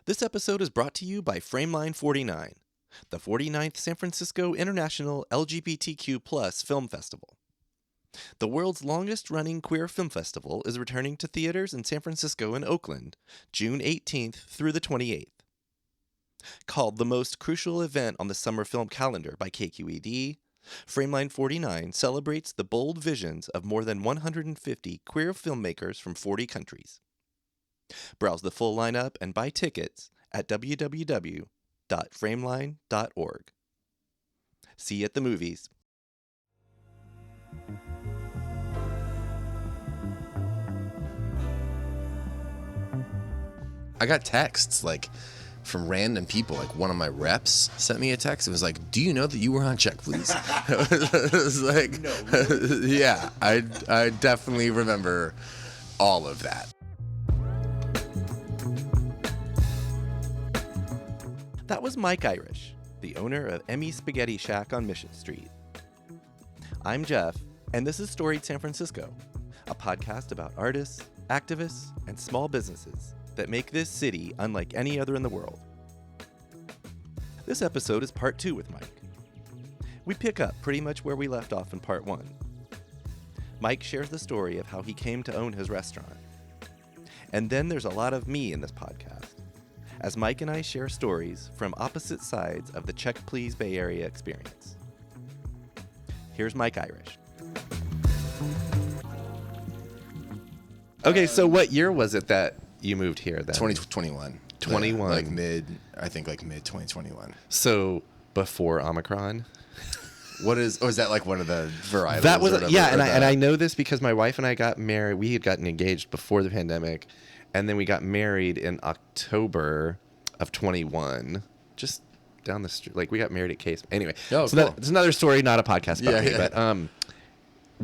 This episode is brought to you by Frameline 49, the 49th San Francisco International LGBTQ+ Film Festival. The world's longest-running queer film festival is returning to theaters in San Francisco and Oakland, June 18th through the 28th. Called the most crucial event on the summer film calendar by KQED, Frameline 49 celebrates the bold visions of more than 150 queer filmmakers from 40 countries. Browse the full lineup and buy tickets at www.frameline.org. See you at the movies. I got texts from random people. Like one of my reps sent me a text. It was like, "Do you know that you were on Check, Please?" It was like, no, really? Yeah, I definitely remember all of that. That was Mike Irish, the owner of Emmy Spaghetti Shack on Mission Street. I'm Jeff, and this is Storied San Francisco, a podcast about artists, activists, and small businesses that make this city unlike any other in the world. This episode is part 2 with Mike. We pick up pretty much where we left off in part 1. Mike shares the story of how he came to own his restaurant. And then there's a lot of me in this podcast, as Mike and I share stories from opposite sides of the Check Please Bay Area experience. Here's Mike Irish. Okay, so what year was it that you moved here then? 2021. 21. Mid 2021. So before Omicron? Is that like one of the varietals? That was, and I know this because my wife and I got married. We had gotten engaged before the pandemic, and then we got married in October of 21, just down the street. Like we got married at Case. Anyway, cool. It's another story, not a podcast about me. Yeah. But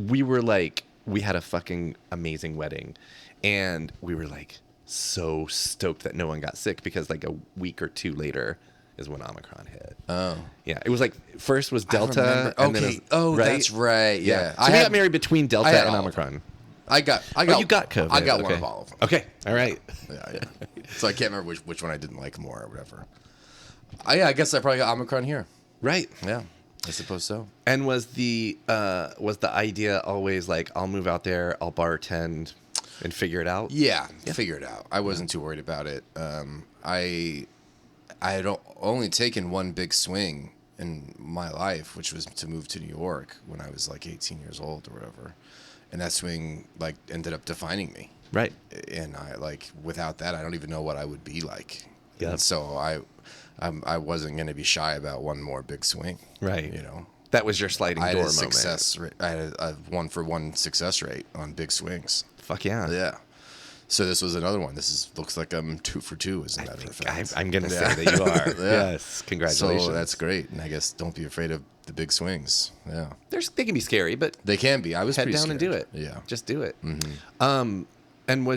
we were we had a fucking amazing wedding, and we were so stoked that no one got sick because a week or two later is when Omicron hit. Oh. Yeah. It was first was Delta. And okay. That's right. Yeah. So we got married between Delta and Omicron. I got you got COVID. I got one of all of them. Okay. All right. Yeah. So I can't remember which one I didn't like more or whatever. I guess I probably got Omicron here. Right. Yeah. I suppose so. And was the idea always I'll move out there, I'll bartend and figure it out? Yeah. Figure it out. I wasn't too worried about it. I had only taken one big swing in my life, which was to move to New York when I was 18 years old or whatever. And that swing ended up defining me. Right. And I without that, I don't even know what I would be like. Yeah. And so I wasn't going to be shy about one more big swing. Right. You know. That was your sliding door moment. I had a 1-for-1 success rate on big swings. Fuck yeah. Yeah. So this was another one. Looks like I'm 2 for 2, as a matter of fact. I'm going to say that you are. Yeah. Yes. Congratulations. So that's great. And I guess don't be afraid of the big swings. Yeah. They can be scary, but they can be. I was head pretty down scared. and do it. Yeah. Just do it. Mm-hmm. And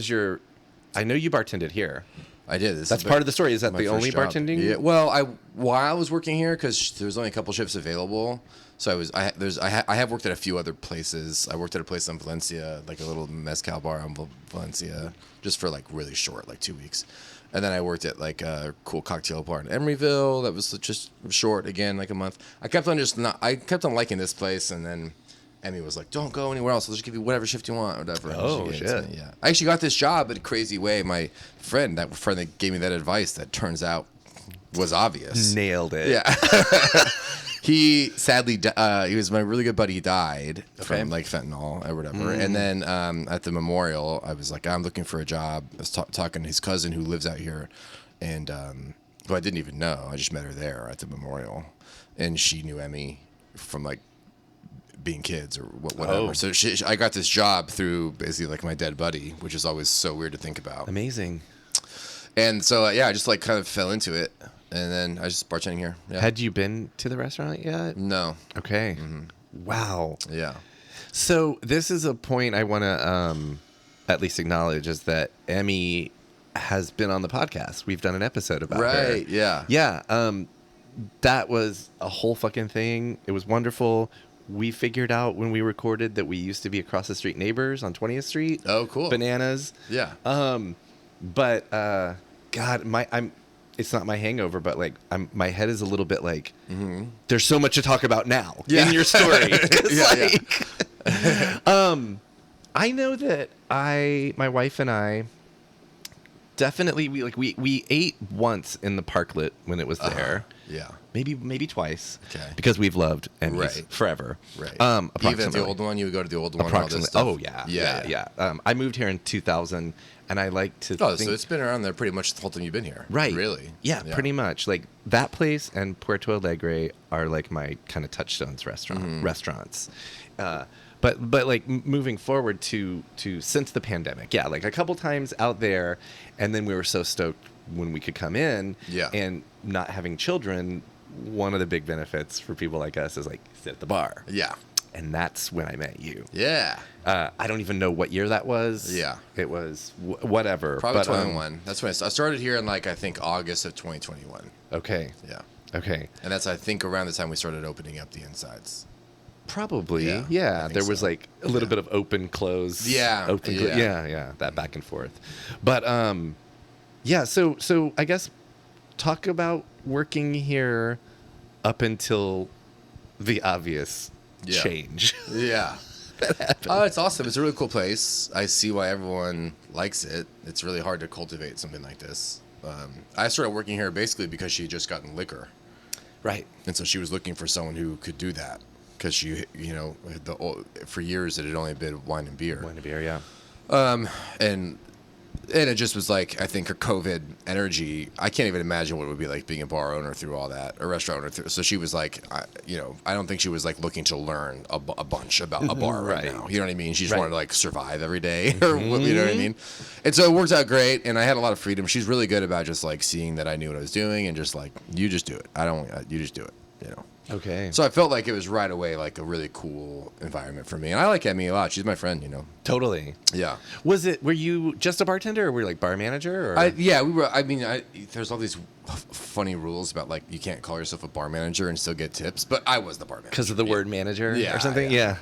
I know you bartended here. I did. That's part of the story. Is that the only bartending? Yeah. Well, while I was working here, because there was only a couple shifts available, so I have worked at a few other places. I worked at a place in Valencia, a little mezcal bar in Valencia, just for really short, 2 weeks, and then I worked at a cool cocktail bar in Emeryville that was just short again, a month. I kept on liking this place, and then Emmy was like, "Don't go anywhere else. I'll just give you whatever shift you want, or whatever." Oh shit! Yeah, I actually got this job in a crazy way. My friend that gave me that advice, that turns out was obvious. Nailed it. Yeah. He sadly, he was my really good buddy. He died from fentanyl or whatever. And then at the memorial, I was I'm looking for a job. I was talking to his cousin who lives out here, and who I didn't even know. I just met her there at the memorial, and she knew Emmy from being kids or whatever. Oh. So I got this job through basically my dead buddy, which is always so weird to think about. Amazing. And so I just kind of fell into it, and then I was just bartending here. Yeah. Had you been to the restaurant yet? No. Okay. Mm-hmm. Wow. Yeah. So this is a point I want to at least acknowledge, is that Emmy has been on the podcast. We've done an episode about her. Right. Yeah. Yeah. That was a whole fucking thing. It was wonderful. We figured out when we recorded that we used to be across the street neighbors on 20th Street. Oh, cool. Bananas. Yeah. But God, it's not my hangover, but like my head is a little bit like there's so much to talk about now in your story. I know that my wife and I definitely we ate once in the parklet when it was there. Yeah. Maybe twice. Okay. Because we've loved Emmys forever. Right. Approximately. Even at the old one, you would go to the old one. Approximately. And all this stuff. Yeah. I moved here in 2000, and I like to. Oh, so it's been around there pretty much the whole time you've been here. Right. Really? Yeah, pretty much. Like that place and Puerto Alegre are like my kind of touchstones restaurants. But like moving forward to since the pandemic, like a couple times out there, and then we were so stoked when we could come in. Yeah. And not having children, one of the big benefits for people like us is like sit at the bar. Yeah. And that's when I met you. Yeah. I don't even know what year that was. Yeah. It was whatever. Probably 21. That's when I started here in like I think August of 2021. Okay. Yeah. Okay. And that's I think around the time we started opening up the insides. Probably. Yeah. There was like a little bit of open close. Yeah. That back and forth. But so I guess talk about working here up until the obvious change. Yeah. That happened. Oh, it's awesome. It's a really cool place. I see why everyone likes it. It's really hard to cultivate something like this. I started working here basically because she had just gotten liquor. Right. And so she was looking for someone who could do that because she, for years it had only been wine and beer. Wine and beer, yeah. And it just was like, I think her COVID energy, I can't even imagine what it would be like being a bar owner through all that, a restaurant owner. So she was like, I don't think she was like looking to learn a bunch about a bar right now. You know what I mean? She just wanted to like survive every day or you know what I mean? And so it worked out great. And I had a lot of freedom. She's really good about just like seeing that I knew what I was doing and just like, you just do it. You just do it, Okay. So I felt like it was right away like a really cool environment for me. And I like Emmy a lot. She's my friend, Totally. Yeah. Were you just a bartender or were you like bar manager? Or? We were. I mean, there's all these funny rules about like you can't call yourself a bar manager and still get tips, but I was the bar manager. Because of the word manager or something? Yeah.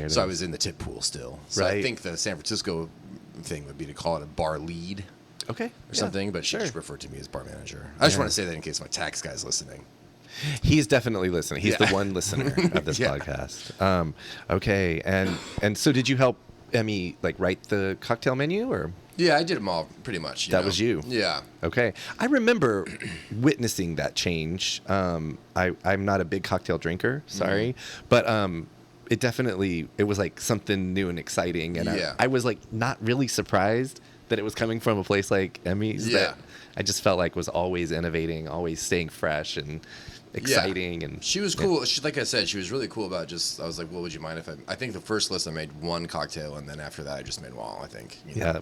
So I was in the tip pool still. So I think the San Francisco thing would be to call it a bar lead. Okay. Or something, but she just referred to me as bar manager. I just want to say that in case my tax guy's listening. He's definitely listening. He's the one listener of this podcast. Okay. And so did you help Emmy like write the cocktail menu or? Yeah, I did them all pretty much. That was you? Yeah. Okay. I remember witnessing that change. I'm not a big cocktail drinker, sorry. But it was like something new and exciting. And I was like not really surprised that it was coming from a place like Emmy's that I just felt like was always innovating, always staying fresh and exciting. And she was cool. She, like I said, she was really cool about just, I was like, well, would you mind if I think the first list I made one cocktail and then after that I just made them all, I think. Yeah.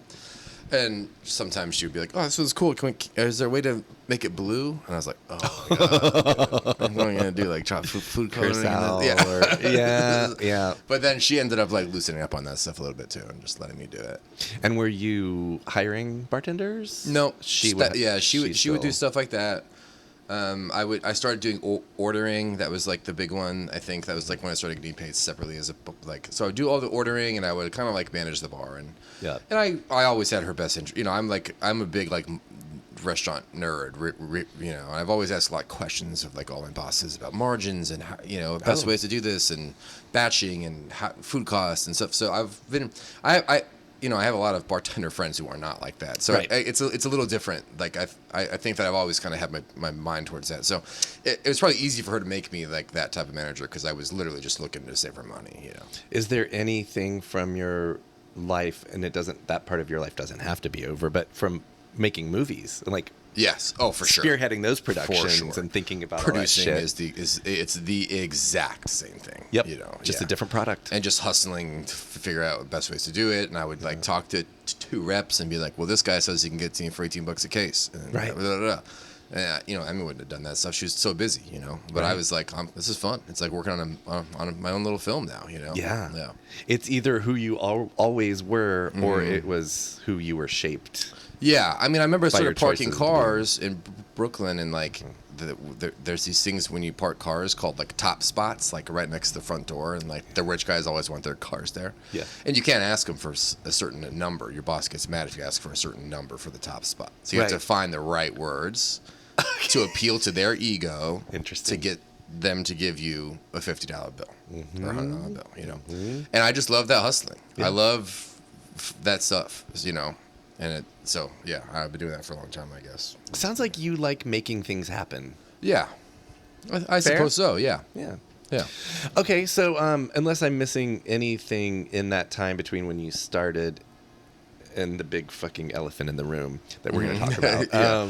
And sometimes she would be like, oh, this was cool. Is there a way to make it blue? And I was like, oh, my God. I'm going to do like food coloring. Yeah. But then she ended up like loosening up on that stuff a little bit too and just letting me do it. And were you hiring bartenders? No. She would do stuff like that. I started doing ordering. That was like the big one. I think that was like when I started getting paid separately so I would do all the ordering and I would kind of like manage the bar and I always had her best interest. I'm a big like restaurant nerd. And I've always asked a lot of questions of like all my bosses about margins and how, best ways to do this and batching and food costs and stuff. So I have a lot of bartender friends who are not like that. So it's a little different. Like I think that I've always kind of had my mind towards that. So it was probably easy for her to make me like that type of manager because I was literally just looking to save her money. Is there anything from your life, and that part of your life doesn't have to be over, but from making movies, like yes, for sure, spearheading those productions and thinking about producing all that shit. it's the exact same thing. Yep, just a different product, and just hustling to figure out the best ways to do it. And I would like talk to two reps and be like, well, this guy says he can get to you for $18 a case, and right? Emmy wouldn't have done that stuff. She was so busy, But I was like, this is fun. It's like working on my own little film now, Yeah. It's either who you always were, or it was who you were shaped. Yeah, I mean, I remember sort of parking cars in Brooklyn, and like there's these things when you park cars called like top spots, like right next to the front door, and like the rich guys always want their cars there. Yeah, and you can't ask them for a certain number. Your boss gets mad if you ask for a certain number for the top spot. So you have to find the right words to appeal to their ego. Interesting. To get them to give you a $50 bill or $100 bill, you know. And I just love that hustling. I love that stuff, you know. And yeah, I've been doing that for a long time, I guess. Sounds like you like making things happen. Yeah. I suppose so, yeah. Yeah. Yeah. Okay, so unless I'm missing anything in that time between when you started and the big fucking elephant in the room that we're going to talk about, Yeah.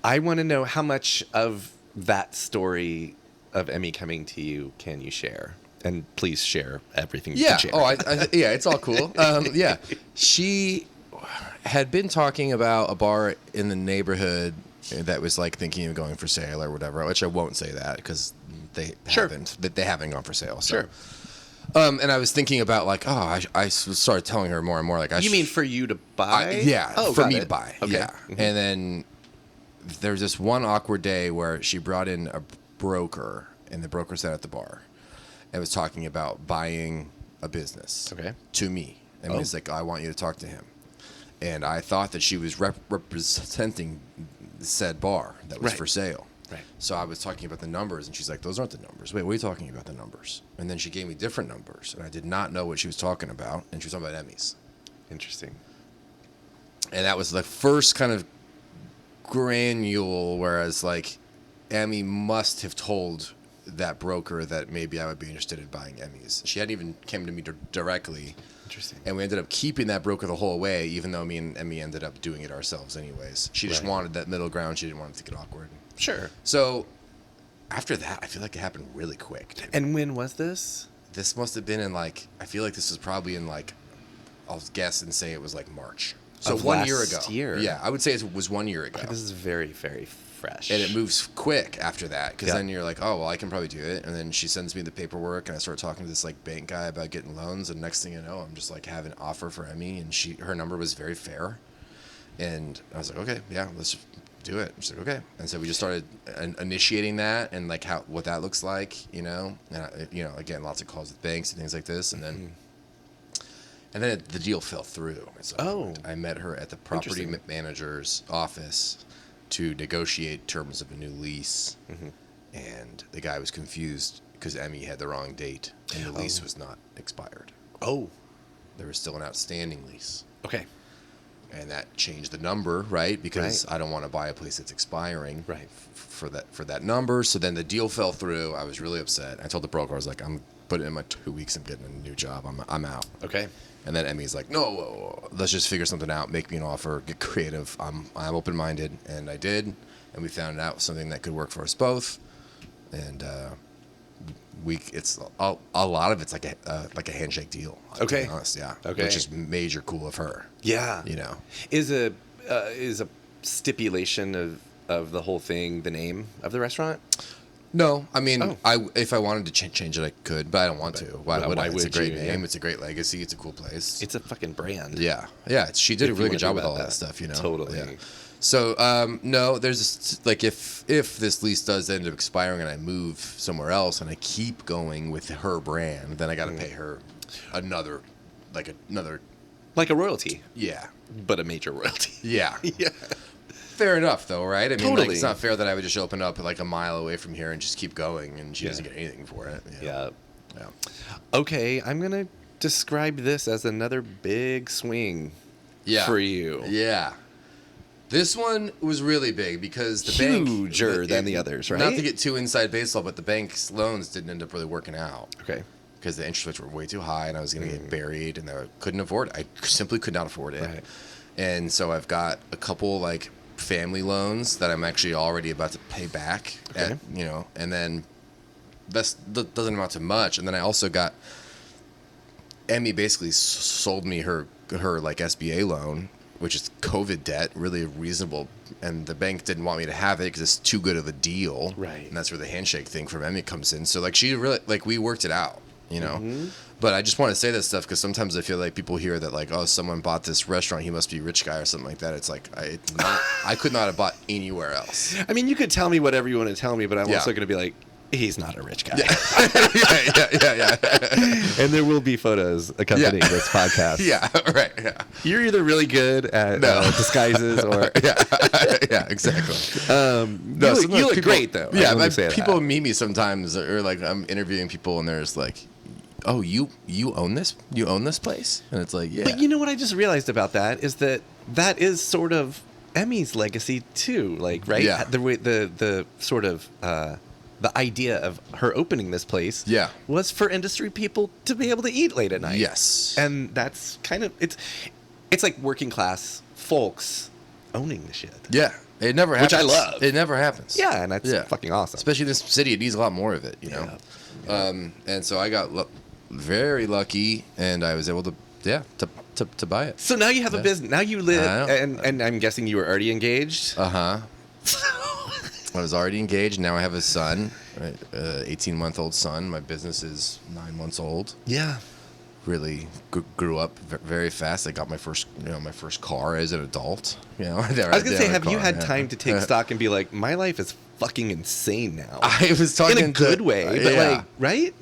I want to know how much of that story of Emmy coming to you can you share? And please share everything you Yeah. can share. Oh, yeah, it's all cool. Yeah. She had been talking about a bar in the neighborhood that was like thinking of going for sale or whatever, which I won't say that because they haven't gone for sale. So. Sure. And I was thinking about like, I started telling her more and more like, You mean for you to buy? For me to buy. Okay. Yeah. Mm-hmm. And then there's this one awkward day where she brought in a broker, and the broker sat at the bar and was talking about buying a business to me. And he's like, I want you to talk to him. And I thought that she was representing said bar that was for sale. Right. So I was talking about the numbers, and she's like, those aren't the numbers. Wait, what are you talking about, the numbers? And then she gave me different numbers, and I did not know what she was talking about. And she was talking about Emmys. Interesting. And that was the first kind of granule, whereas like Emmy must have told that broker that maybe I would be interested in buying Emmys. She hadn't even came to me directly. Interesting. And we ended up keeping that broker the whole way, even though me and Emmy ended up doing it ourselves anyways. She just wanted that middle ground. She didn't want it to get awkward. Sure. So after that, I feel like it happened really quick. Too. And when was this? This must have been in like, I feel like this was probably in like, I'll guess and say it was like March. So Of 1 year last ago. year. Yeah, I would say it was 1 year ago. Okay, this is very, very fresh. And it moves quick after that, because then you're like, oh, well, I can probably do it. And then she sends me the paperwork, and I start talking to this like bank guy about getting loans. And next thing you know, I'm just like having an offer for Emmy, and her number was very fair. And I was like, okay, yeah, let's just do it. She's like, okay. And so we just started initiating that, and like what that looks like, you know. And again, lots of calls with banks and things like this, and then. And then the deal fell through. So I met her at the property manager's office to negotiate terms of a new lease. Mm-hmm. And the guy was confused because Emmy had the wrong date and the lease was not expired. Oh. There was still an outstanding lease. Okay. And that changed the number, right? Because I don't want to buy a place that's expiring for that number. So then the deal fell through. I was really upset. I told the broker, I was like, I'm putting in my 2 weeks. I'm getting a new job. I'm out. Okay. And then Emmy's like, no, let's just figure something out. Make me an offer. Get creative. I'm open-minded, and I did. And we found out something that could work for us both. And it's a lot of it's like a handshake deal. To be honest, yeah. Okay. Which is major cool of her. Yeah. You know, is a stipulation of the whole thing the name of the restaurant? No, I mean, if I wanted to change it, I could, but I don't want to. Why would I? It's a great name. Yeah. It's a great legacy. It's a cool place. It's a fucking brand. Yeah. She did a really good job with all that stuff, you know. Totally. Yeah. So, no, there's like if this lease does end up expiring and I move somewhere else and I keep going with her brand, then I got to pay her another. Like a royalty. Yeah. But a major royalty. Yeah. Yeah. Fair enough, though, right? I mean, totally. Like, it's not fair that I would just open up like a mile away from here and just keep going, and she doesn't get anything for it. You know? Yeah. Okay, I'm gonna describe this as another big swing. For you. Yeah. This one was really big because the bank huger than the others, right? Not to get too inside baseball, but the bank's loans didn't end up really working out. Okay. Because the interest rates were way too high, and I was going to get buried, and I couldn't afford it. I simply could not afford it. Right. And so I've got a couple like family loans that I'm actually already about to pay back. Okay. And then that doesn't amount to much. And then I also got Emmy basically sold me her like SBA loan, which is COVID debt, really reasonable. And the bank didn't want me to have it because it's too good of a deal. Right. And that's where the handshake thing from Emmy comes in. So like she really like we worked it out, you know. Mm-hmm. But I just want to say that stuff because sometimes I feel like people hear that like, oh, someone bought this restaurant, he must be a rich guy or something like that. It's like I could not have bought anywhere else. I mean, you could tell me whatever you want to tell me, but I'm also going to be like, he's not a rich guy. Yeah. And there will be photos accompanying this podcast. Yeah, right. Yeah. You're either really good at disguises or Yeah, exactly. You look great though. Yeah, people meet me sometimes, or like I'm interviewing people, and there's like, "Oh, you own this? You own this place?" And it's like, yeah. But you know what I just realized about that is that is sort of Emmy's legacy too. Like, right? Yeah. The sort of the idea of her opening this place was for industry people to be able to eat late at night. Yes. And that's kind of it's like working class folks owning the shit. Yeah. It never happens. Which I love. It never happens. Yeah, and that's fucking awesome. Especially in this city, it needs a lot more of it, you know? Yeah. And so I got very lucky, and I was able to buy it. So now you have a business. Now you live, and I'm guessing you were already engaged? Uh-huh. I was already engaged. Now I have a son, right? 18-month-old son. My business is 9 months old. Yeah. Really grew up very fast. I got my first car as an adult. You know, I was gonna say, have you had time to take stock and be like, my life is fucking insane now? I was talking in a good way, but like, right?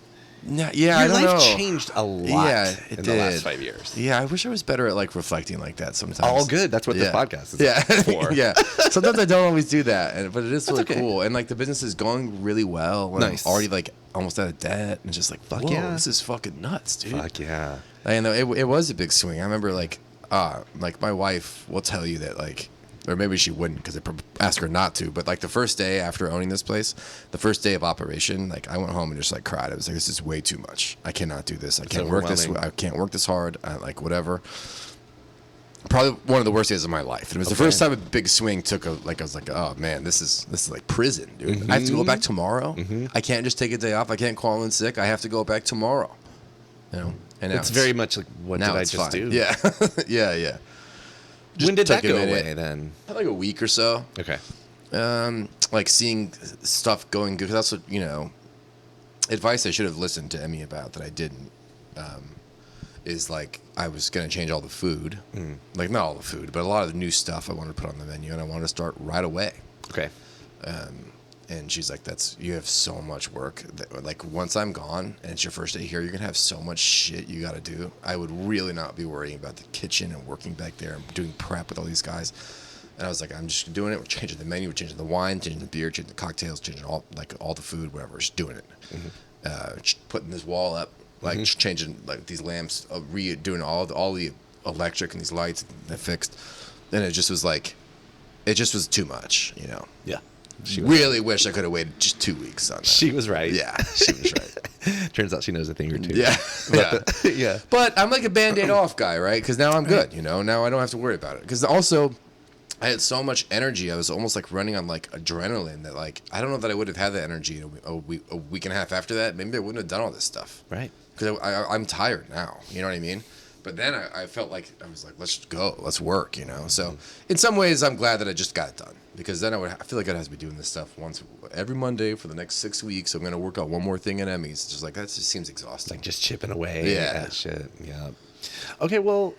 Yeah, Your I don't life know. changed a lot in the last 5 years. Yeah, I wish I was better at like reflecting like that sometimes. All good. That's what this podcast is for. Yeah. Sometimes I don't always do that, but it is really okay. cool. And like the business is going really well. And Nice. I'm already like almost out of debt, and just like, Fuck whoa, yeah. this is fucking nuts, dude. Fuck yeah. I know it was a big swing. I remember like my wife will tell you that like, or maybe she wouldn't because I asked her not to. But like the first day after owning this place, the first day of operation, like I went home and just like cried. I was like, this is way too much. I cannot do this. I can't work this. I can't work this hard. Like whatever. Probably one of the worst days of my life. And it was the first time a big swing took I was like, oh man, this is like prison, dude. Mm-hmm. I have to go back tomorrow. Mm-hmm. I can't just take a day off. I can't call in sick. I have to go back tomorrow. You know. And now It's very much like, what did I just do? Yeah, yeah. When did that took a go minute. away then? Like a week or so. Okay. Like seeing stuff going good. 'Cause that's what, you know, advice I should have listened to Emmy about that I didn't. Is like I was gonna change all the food, like not all the food, but a lot of the new stuff I wanted to put on the menu, and I wanted to start right away. Okay. And she's like, you have so much work. Like, once I'm gone and it's your first day here, you're going to have so much shit you got to do. I would really not be worrying about the kitchen and working back there and doing prep with all these guys. And I was like, I'm just doing it. We're changing the menu. We're changing the wine, changing the beer, changing the cocktails, changing all the food, whatever. Just doing it. Putting this wall up, like changing like these lamps, doing all the electric and these lights that fixed. And it just was like, it just was too much, you know? Yeah. Really wish I could have waited just 2 weeks on that. She was right. Yeah, she was right. Turns out she knows a thing or two. Yeah. Yeah. But I'm like a Band-Aid off guy, right? Because now I'm good, you know? Now I don't have to worry about it. Because also, I had so much energy. I was almost like running on like adrenaline that like, I don't know that I would have had that energy a week and a half after that. Maybe I wouldn't have done all this stuff. Right. Because I'm tired now. You know what I mean? But then I felt like, I was like, let's go. Let's work, you know? So in some ways, I'm glad that I just got it done. Because then I feel like I'd have to be doing this stuff every Monday for the next 6 weeks. I'm going to work on one more thing at Emmys. It's just like, that just seems exhausting. Like just chipping away Yeah. at shit. Yeah. Okay, well,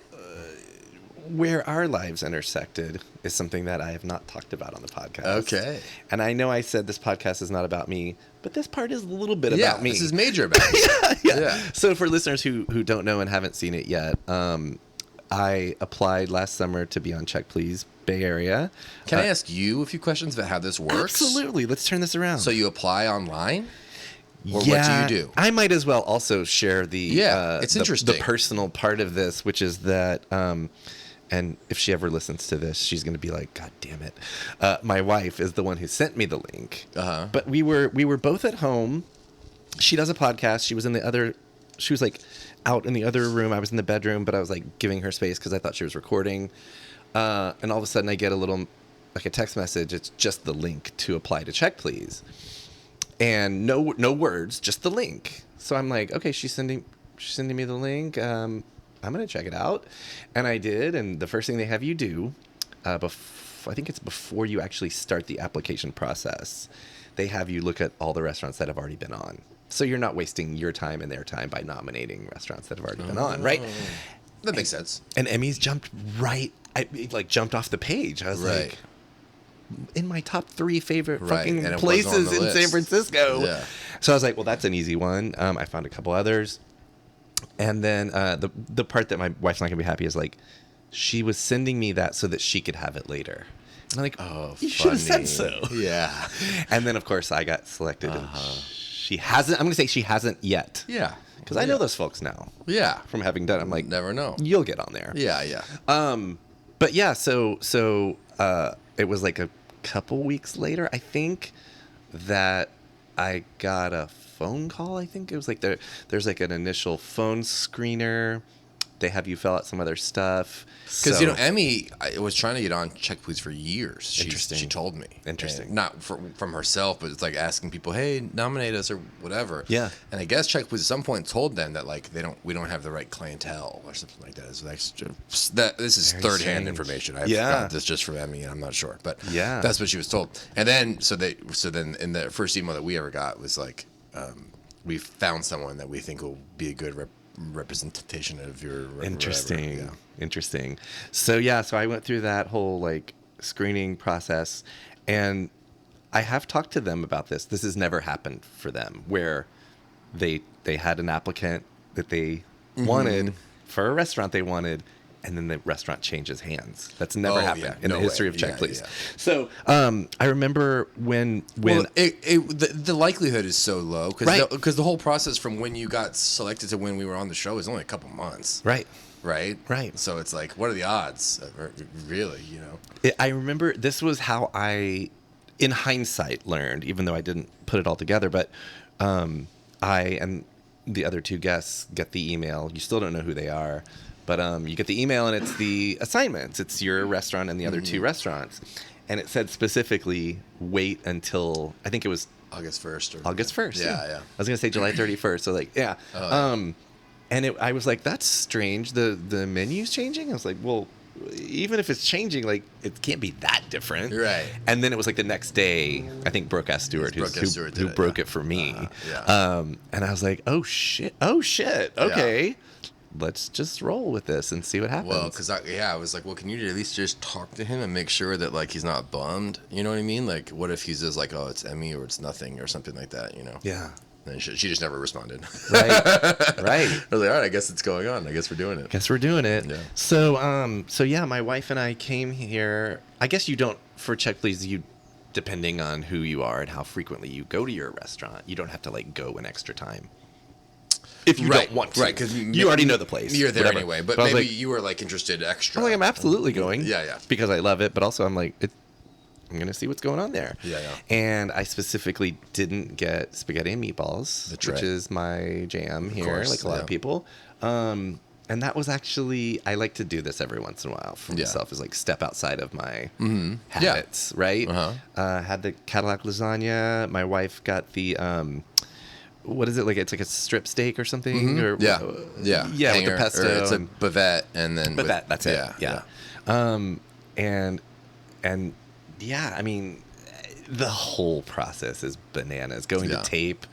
where our lives intersected is something that I have not talked about on the podcast. Okay. And I know I said this podcast is not about me, but this part is a little bit about me. This is major about me. Yeah. So for listeners who don't know and haven't seen it yet, I applied last summer to be on Check Please Bay Area. Can I ask you a few questions about how this works? Absolutely. Let's turn this around. So you apply online? Or yeah, what do you do? I might as well also share it's interesting. the personal part of this, which is that, and if she ever listens to this, she's going to be like, God damn it. My wife is the one who sent me the link. Uh-huh. But we were both at home. She does a podcast. She was like out in the other room. I was in the bedroom, but I was like giving her space because I thought she was recording. And all of a sudden I get a text message. It's just the link to apply to Check Please. And no words, just the link. So I'm like, okay, she's sending me the link. I'm going to check it out. And I did. And the first thing they have you do, I think it's before you actually start the application process, they have you look at all the restaurants that have already been on. So you're not wasting your time and their time by nominating restaurants that have already been on, right? That makes sense. And Emmy's jumped right. Jumped off the page. I was like, in my top 3 favorite Right, fucking and it wasn't on places the in list. San Francisco. Yeah. So I was like, well, that's an easy one. I found a couple others. And then the part that my wife's not going to be happy is like, she was sending me that so that she could have it later. And I'm like, Oh, you should have said funny. so. Yeah. And then, of course, I got selected. And she hasn't. I'm going to say she hasn't yet. Yeah. Because I know those folks now Yeah. from having done it. I'm like, Never know. you'll get on there. Yeah, yeah. But yeah, so it was like a couple weeks later, I think, that I got a phone call. I think it was like there's like an initial phone screener. They have you fill out some other stuff. Because, you know, Emmy was trying to get on Check Please for years. Interesting. She told me. Interesting. And not from herself, but it's like asking people, hey, nominate us or whatever. Yeah. And I guess Check Please at some point told them that, like, we don't have the right clientele or something like that. So this is Very third-hand strange. information. I Yeah. got this just from Emmy, and I'm not sure. But Yeah. that's what she was told. And then, so then in the first email that we ever got was like, we found someone that we think will be a good representation of your Interesting. whatever. Interesting. So I went through that whole like screening process, and I have talked to them about this. This has never happened for them where they had an applicant that they wanted for a restaurant they wanted, and then the restaurant changes hands. That's never happened in the history of Check Please. Yeah. So I remember when well, the likelihood is so low Right. because the whole process from when you got selected to when we were on the show is only a couple months. right. Right. So it's like, what are the odds? Really, you know? I remember this was how I, in hindsight, learned, even though I didn't put it all together, but I and the other 2 guests get the email. You still don't know who they are, but you get the email and it's the assignments. It's your restaurant and the other 2 restaurants. And it said specifically, wait until, I think it was August 1st. August 1st. Yeah. I was going to say July 31st. So like, yeah. And I was like, that's strange. The menu's changing. I was like, well, even if it's changing, like it can't be that different. Right. And then it was like the next day, I think Brooke S. Stewart, who broke it for me. And I was like, oh shit. Okay. Let's just roll with this and see what happens. Well, because I was like, well, can you at least just talk to him and make sure that like he's not bummed? You know what I mean? Like, what if he's just like, oh, it's Emmy or it's nothing or something like that? You know? Yeah. And she just never responded. Right. I was like, all right, I guess it's going on. I guess we're doing it. Yeah. So yeah, my wife and I came here. I guess you don't, for Check Please, depending on who you are and how frequently you go to your restaurant, you don't have to like go an extra time. If you don't want to. Right, because you already know the place. You're there whatever. anyway, but I was maybe like, you were like interested extra. I'm absolutely going. Yeah. Because I love it, but also I'm like, I'm going to see what's going on there. Yeah. And I specifically didn't get spaghetti and meatballs, which is my jam here, course, like a lot of people. And that was actually, I like to do this every once in a while for myself, is like step outside of my habits, right? Had the Cadillac lasagna. My wife got the, what is it? Like, it's like a strip steak or something? Or, Yeah, Hanger, with the pesto. Or it's a bavette and then... Bavette, that's it. Yeah. And yeah, I mean, the whole process is bananas. Going to tape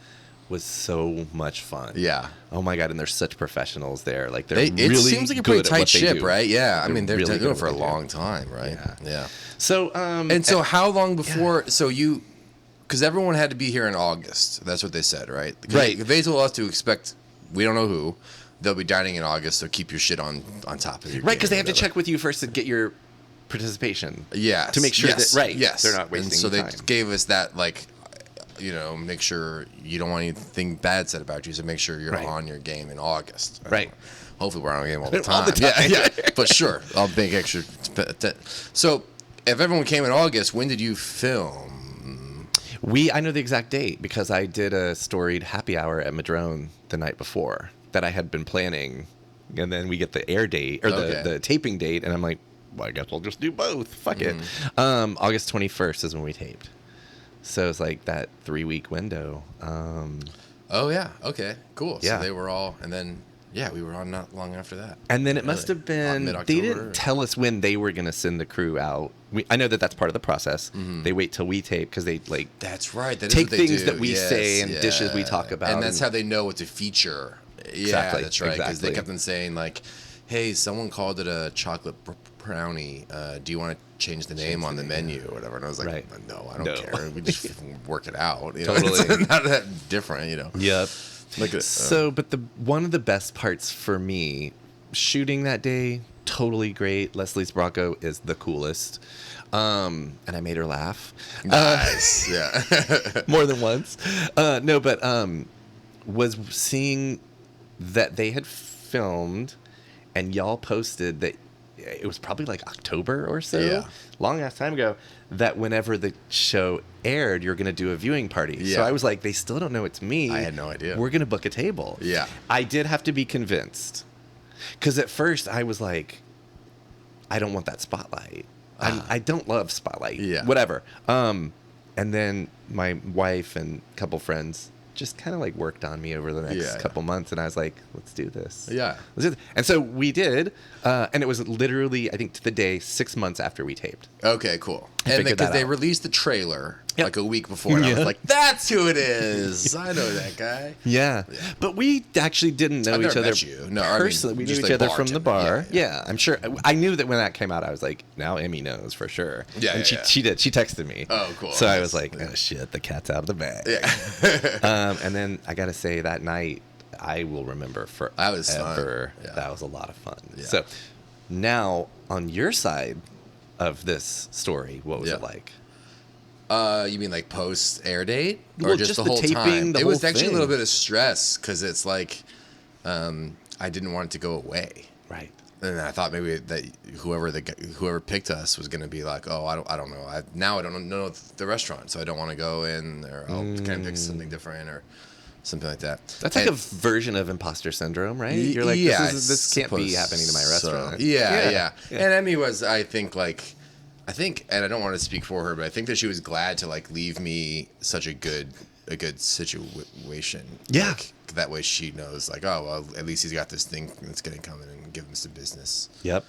was so much fun. Yeah. Oh my God, and they're such professionals there. Like they're It really seems like a pretty good at tight what they ship, do. right? Yeah. I mean, they're really doing good it for at a what they do. long time, right? Yeah. So And so how long before... So you... Because everyone had to be here in August. That's what they said, right? Right. They told us to expect... We don't know who. They'll be dining in August, so keep your shit on top of your right, because game they have to or whatever. check with you first to get your participation. Yes. To make sure yes, that, right, yes. they're not wasting and so time. they gave us that, like, you know, make sure you don't want anything bad said about you, so make sure you're Right. on your game in August. Right. Hopefully we're on our game all the time. All the time. Yeah. But sure, I'll make extra. So if everyone came in August, when did you film? I know the exact date because I did a Storied happy hour at Madrone the night before that I had been planning, and then we get the air date or the taping date, and I'm like, well, I guess we'll just do both. Fuck it. August 21st is when we taped, so it's like that 3-week window. Oh yeah, okay, cool. Yeah. So they were all, and then we were on not long after that. And then it must have been, they mid-October, didn't tell us when they were going to send the crew out. I know that that's part of the process. They wait till we tape because they like That's right. That is take what they things do. that we Yes, say and dishes we talk about. And that's how they know what to feature. Exactly, Yeah, that's right. Because they exactly. kept on saying like, hey, someone called it a chocolate brownie. Do you want to change the name on the menu or whatever? And I was like, no, I don't care. We just work it out. You know? Totally. It's not that different, you know? Yep. Like but one of the best parts for me, shooting that day, totally great. Leslie's Bronco is the coolest. And I made her laugh. Nice. Yeah. More than once. Was seeing that they had filmed and y'all posted that it was probably like October or so, long ass time ago, that whenever the show aired, you're going to do a viewing party. Yeah. So I was like, they still don't know it's me. I had no idea. We're going to book a table. Yeah. I did have to be convinced. Because at first I was like, I don't want that spotlight. I don't love spotlight. Yeah. Whatever. And then my wife and a couple friends just kind of like worked on me over the next couple months, and I was like, let's do this. Yeah. Let's do this. And so we did, and it was literally, I think, to the day 6 months after we taped. Okay, cool. And because they released the trailer like a week before, and I was like, that's who it is. I know that guy. Yeah. But we actually didn't know each other personally. We knew each other from the bar. Yeah, I'm sure. I knew that when that came out, I was like, now Emmy knows for sure. Yeah, and she did. She texted me. Oh, cool. So I was like, oh, shit, the cat's out of the bag. Yeah. And then I got to say, that night, I will remember forever. That was fun. Yeah. That was a lot of fun. Yeah. So now, on your side of this story, what was it like? You mean like post air date, or well, just the whole taping, time? It was actually a little bit of stress because it's like I didn't want it to go away. Right. And I thought maybe that whoever picked us was going to be like, oh, I don't know. Now I don't know the restaurant, so I don't want to go in, or I'll kind of pick something different or something like that. That's like a version of imposter syndrome, right? You're like, this can't be happening to my restaurant. Yeah. And Emmy was, I think, and I don't want to speak for her, but I think that she was glad to like leave me such a good situation. Yeah. Like, that way she knows, like, oh, well, at least he's got this thing that's going to come in and give him some business. Yep.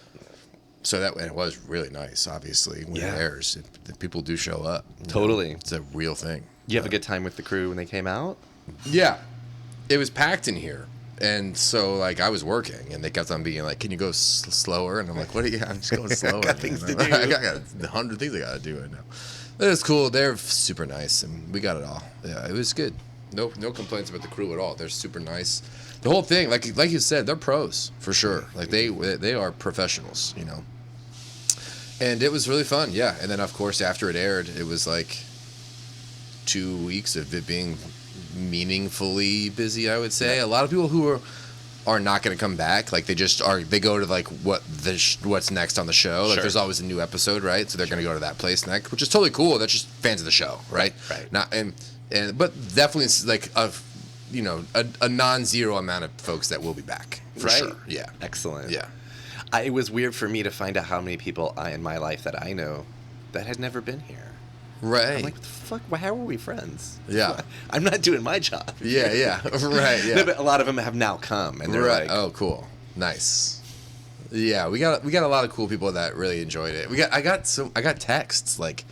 So that it was really nice, obviously, when it airs. The people do show up. Totally. It's a real thing. You have a good time with the crew when they came out? Yeah. It was packed in here. And so, like, I was working, and they kept on being like, can you go slower? And I'm like, what are you? I'm just going slower. I got things to do. I got 100 things I got to do right now. But it was cool. They're super nice, and we got it all. Yeah, it was good. No complaints about the crew at all. They're super nice. The whole thing, like you said, they're pros for sure. Like they are professionals, you know. And it was really fun, yeah. And then of course after it aired, it was like 2 weeks of it being meaningfully busy. I would say a lot of people who are not going to come back. Like they go to like what's next on the show. Like there's always a new episode, right? So they're going to go to that place next, which is totally cool. That's just fans of the show, right? Right. Not but definitely it's like a non-zero amount of folks that will be back for sure. Yeah. Excellent. Yeah. It was weird for me to find out how many people in my life that I know that had never been here. Right. I'm like, what the fuck? How are we friends? Yeah. I'm not doing my job. Yeah. Right. Yeah. No, but a lot of them have now come, and they're like, oh, cool, nice. Yeah, we got a lot of cool people that really enjoyed it. I got texts like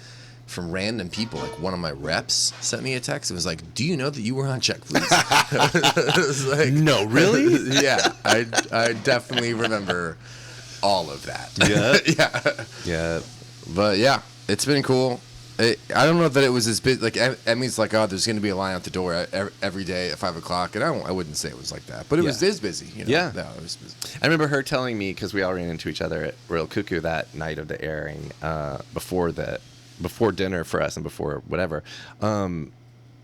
from random people. Like one of my reps sent me a text. It was like, "Do you know that you were on Check Please?" It was like, no, really? Yeah, I definitely remember all of that. Yeah. Yeah. But yeah, it's been cool. I don't know that it was as big. Like Emmy's like, oh, there's going to be a line out the door every day at 5 o'clock, and I wouldn't say it was like that, but it was busy. You know? Yeah, no, it was busy. I remember her telling me, because we all ran into each other at Royal Cuckoo that night of the airing, before dinner for us and before whatever.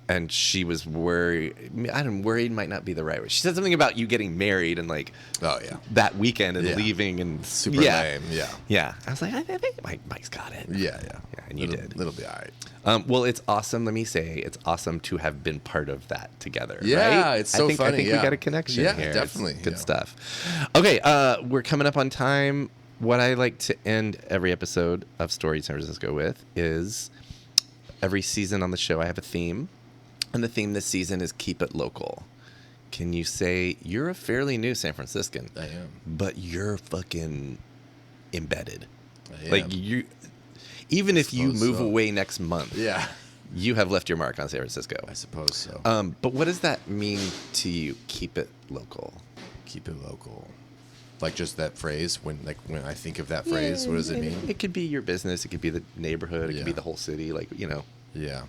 And she was worried. Worried might not be the right word. She said something about you getting married and like, oh yeah, that weekend and leaving and super lame. Yeah. I was like, I think Mike's got it. Yeah. And you did. It'll be all right. Well, it's awesome. Let me say, it's awesome to have been part of that together. Yeah, right? It's so funny. I think we got a connection here. Yeah, definitely. It's good stuff. Okay, we're coming up on time. What I like to end every episode of Storied San Francisco with is every season on the show I have a theme. And the theme this season is keep it local. Can you say you're a fairly new San Franciscan? I am. But you're fucking embedded. I am. Like even if you move away next month, you have left your mark on San Francisco. I suppose so. But what does that mean to you? Keep it local. Keep it local. Like just that phrase, when I think of that phrase, what does it mean? It could be your business. It could be the neighborhood. It could be the whole city. Like, Yeah.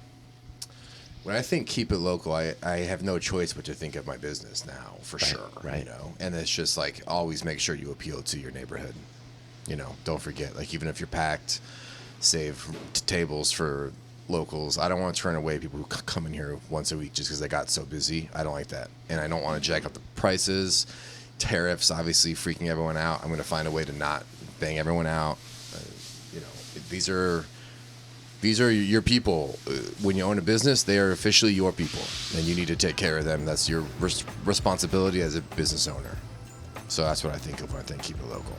When I think keep it local, I have no choice but to think of my business now, for sure. Right. And it's just like, always make sure you appeal to your neighborhood. Don't forget, like, even if you're packed, save tables for locals. I don't want to turn away people who come in here once a week just because they got so busy. I don't like that. And I don't want to jack up the prices. Tariffs obviously freaking everyone out. I'm going to find a way to not bang everyone out. These are your people. When you own a business, they are officially your people, and you need to take care of them. That's your responsibility as a business owner. So that's what I think of when I think keep it local.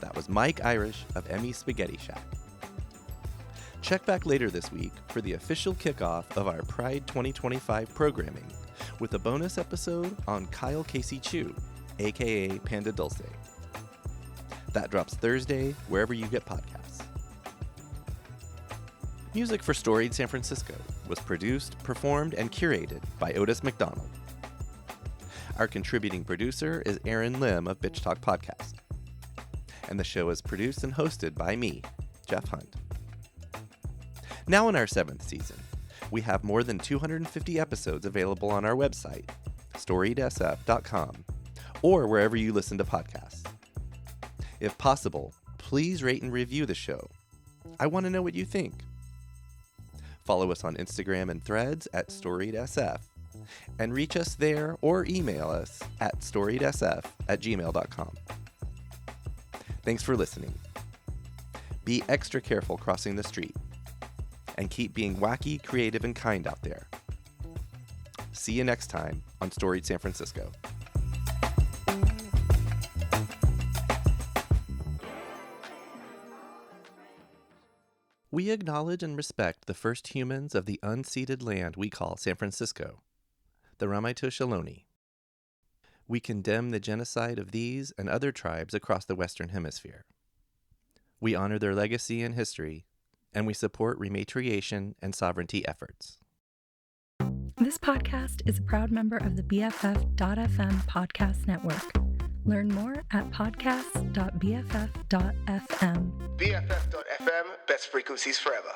That was Mike Irish of Emmy Spaghetti Shack. Check back later this week for the official kickoff of our Pride 2025 programming with a bonus episode on Kyle Casey Chu, aka Panda Dulce. That drops Thursday wherever you get podcasts. Music for Storied San Francisco was produced, performed, and curated by Otis McDonald. Our contributing producer is Erin Lim of Bitch Talk Podcast. And the show is produced and hosted by me, Jeff Hunt. Now in our 7th season, we have more than 250 episodes available on our website, storiedsf.com, or wherever you listen to podcasts. If possible, please rate and review the show. I want to know what you think. Follow us on Instagram and Threads at StoriedSF, and reach us there or email us at storiedsf@gmail.com. Thanks for listening. Be extra careful crossing the street, and keep being wacky, creative, and kind out there. See you next time on Storied San Francisco. We acknowledge and respect the first humans of the unceded land we call San Francisco, the Ramaytush Ohlone. We condemn the genocide of these and other tribes across the Western Hemisphere. We honor their legacy and history, and we support rematriation and sovereignty efforts. This podcast is a proud member of the BFF.FM podcast network. Learn more at podcast.bff.fm. BFF.FM, best frequencies forever.